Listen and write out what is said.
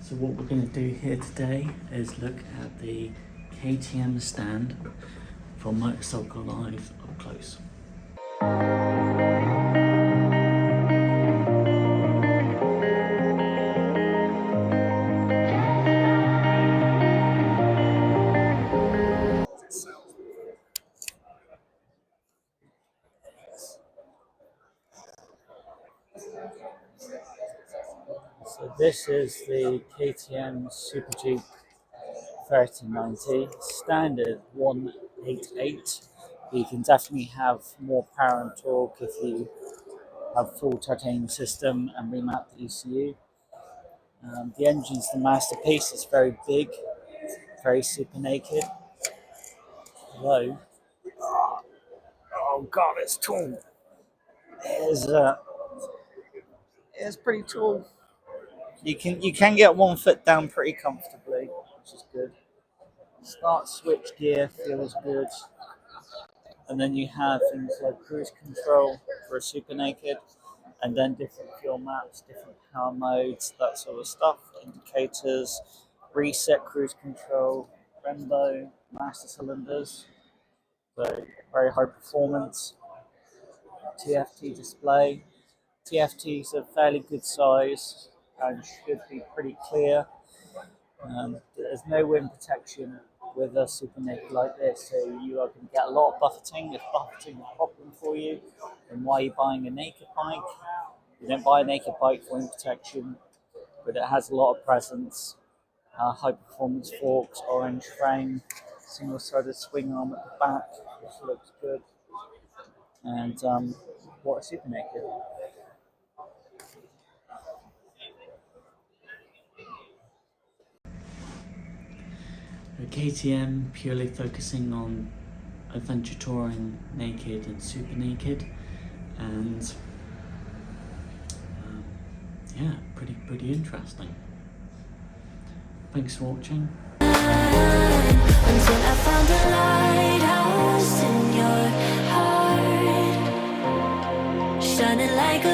So what we're going to do here today is look at the KTM stand for Motorcycle Live up close. So this is the KTM Super Duke 3090 standard 188. You can definitely have more power and torque if you have full titanium system and remount the ECU. The engine's the masterpiece. It's very big, very super naked. Although, oh god, it's tall. It's pretty tall. You can get 1 foot down pretty comfortably, which is good. Start switch gear feels good, and then you have things like cruise control for a super naked, and then different fuel maps, different power modes, that sort of stuff. Indicators, reset cruise control, Brembo, master cylinders, so very high performance. TFT display. TFT is a fairly good size and should be pretty clear. There's no wind protection with a super naked like this, so you are going to get a lot of buffeting. If buffeting is a problem for you, then why are you buying a naked bike? You don't buy a naked bike for wind protection, but it has a lot of presence. High performance forks, orange frame, single sided swing arm at the back, which looks good. And what a super naked. KTM purely focusing on adventure touring, naked and super naked, and yeah, pretty interesting. Thanks for watching. Until I found a lighthouse in your heart, shining like a